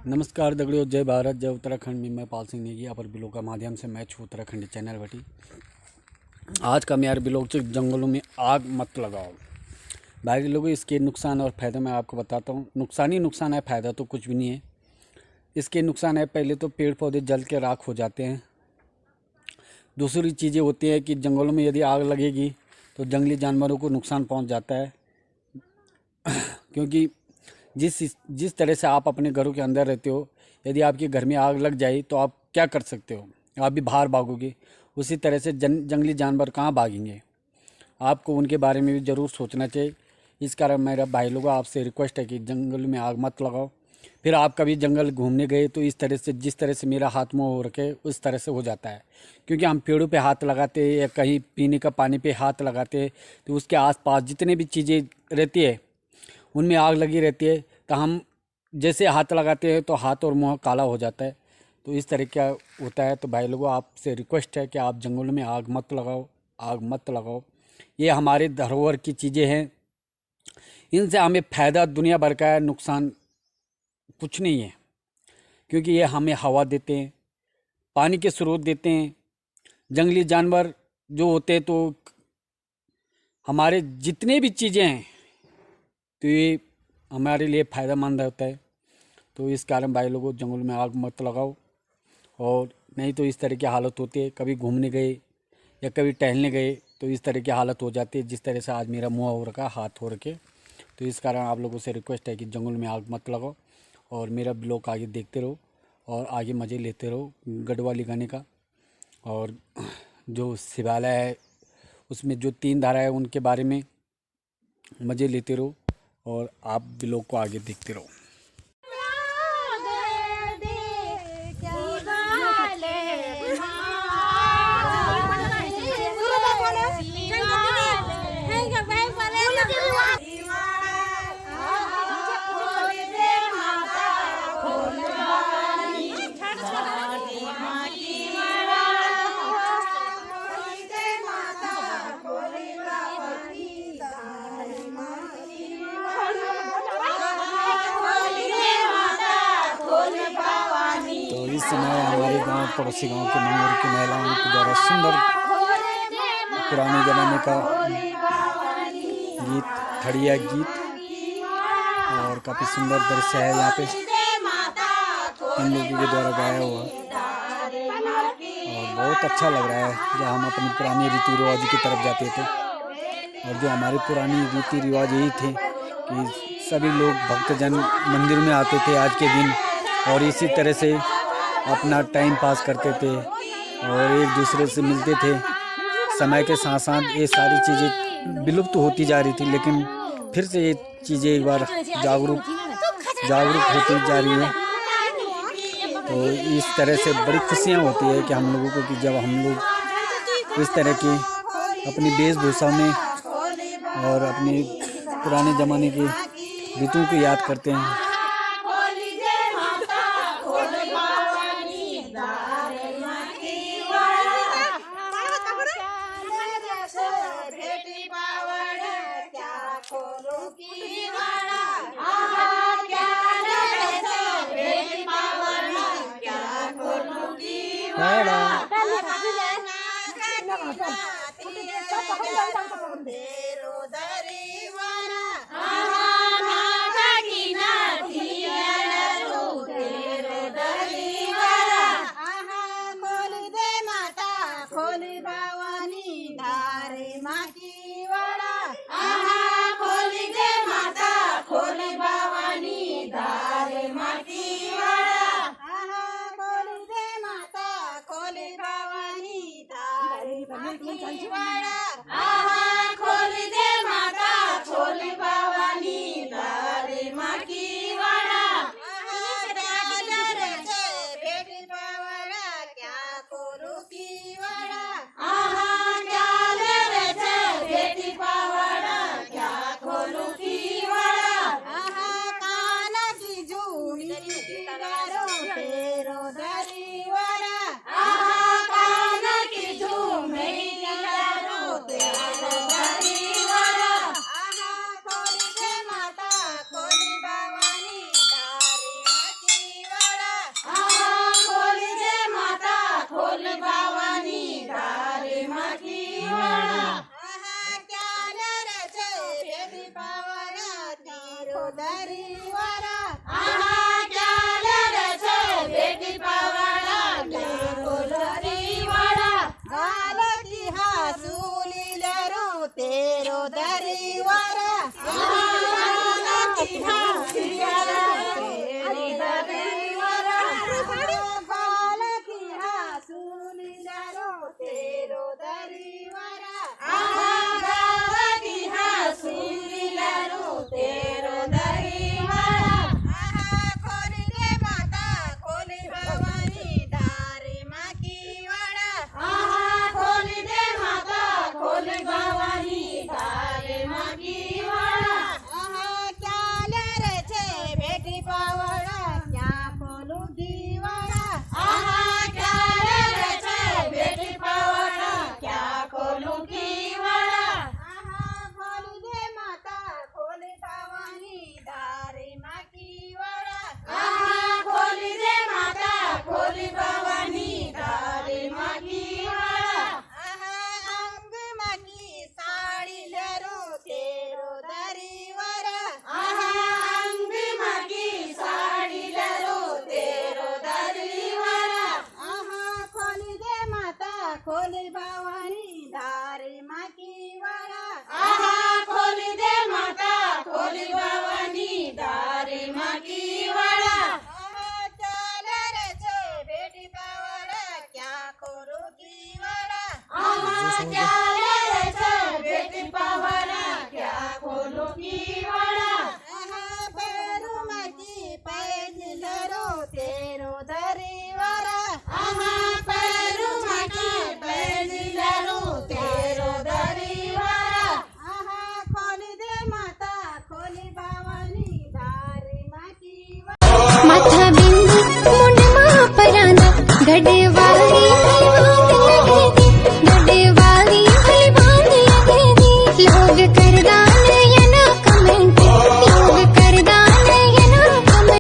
नमस्कार दगड़ियों, जय भारत, जय उत्तराखंड में मैं पाल सिंह नेगी अपर बिलों का माध्यम से मैं छू उत्तराखंड चैनल बटी। आज का मेरा बिलोग से जंगलों में आग मत लगाओ। भाई लोगों, इसके नुकसान और फ़ायदे मैं आपको बताता हूँ। नुकसान ही नुकसान है, फ़ायदा तो कुछ भी नहीं है। इसके नुकसान है, पहले तो पेड़ पौधे जल के राख हो जाते हैं। दूसरी चीज़ें होती हैं कि जंगलों में यदि आग लगेगी तो जंगली जानवरों को नुकसान पहुँच जाता है, क्योंकि जिस तरह से आप अपने घरों के अंदर रहते हो, यदि आपके घर में आग लग जाए तो आप क्या कर सकते हो? आप भी बाहर भागोगे। उसी तरह से जंगली जानवर कहाँ भागेंगे? आपको उनके बारे में भी ज़रूर सोचना चाहिए। इस कारण मेरा भाई लोगों आपसे रिक्वेस्ट है कि जंगल में आग मत लगाओ। फिर आप कभी जंगल घूमने गए तो इस तरह से, जिस तरह से मेरा हाथ मुँह हो रखे उस तरह से हो जाता है, क्योंकि हम पेड़ों पे हाथ लगाते हैं या कहीं पीने का पानी पे हाथ लगाते हैं तो उसके आसपास जितने भी चीज़ें रहती है उनमें आग लगी रहती है। तो हम जैसे हाथ लगाते हैं तो हाथ और मुंह काला हो जाता है। तो इस तरह का होता है। तो भाई लोगों आपसे रिक्वेस्ट है कि आप जंगलों में आग मत लगाओ, आग मत लगाओ। ये हमारे धरोहर की चीज़ें हैं, इनसे हमें फ़ायदा दुनिया भर का है, नुकसान कुछ नहीं है। क्योंकि ये हमें हवा देते हैं, पानी के स्रोत देते हैं। जंगली जानवर जो होते हैं तो हमारे जितने भी चीज़ें हैं तो ये हमारे लिए फ़ायदेमंद होता है। तो इस कारण भाई लोगों जंगल में आग मत लगाओ, और नहीं तो इस तरह की हालत होती है। कभी घूमने गए या कभी टहलने गए तो इस तरह की हालत हो जाती है, जिस तरह से आज मेरा मुँह हो रखा, हाथ हो रखे। तो इस कारण आप लोगों से रिक्वेस्ट है कि जंगल में आग मत लगाओ, और मेरा ब्लॉग आगे देखते रहो और आगे मज़े लेते रहो गढ़वाली गाने का। और जो शिवालय है उसमें जो 3 धारा है उनके बारे में मज़े लेते रहो, और आप ब्लॉग को आगे देखते रहो। तो इस समय हमारे गांव, पड़ोसी गांव के मंगोर की महिलाओं के द्वारा सुंदर पुराने ज़माने का गीत, खड़िया गीत, और काफ़ी सुंदर दृश्य है यहाँ पे इन लोगों के द्वारा गाया हुआ, और बहुत अच्छा लग रहा है। जब हम अपनी पुरानी रीति रिवाज की तरफ जाते थे, और जो हमारे पुरानी रीति रिवाज यही थे कि सभी लोग भक्तजन मंदिर में आते थे आज के दिन, और इसी तरह से अपना टाइम पास करते थे और एक दूसरे से मिलते थे। समय के साथ साथ ये सारी चीज़ें विलुप्त होती जा रही थी, लेकिन फिर से ये चीज़ें एक बार जागरूक होती जा रही है। तो इस तरह से बड़ी खुशियाँ होती है कि हम लोगों को, कि जब हम लोग इस तरह की अपनी वेशभूषा में और अपनी पुराने ज़माने की रीतों को याद करते हैं। भोले बाबा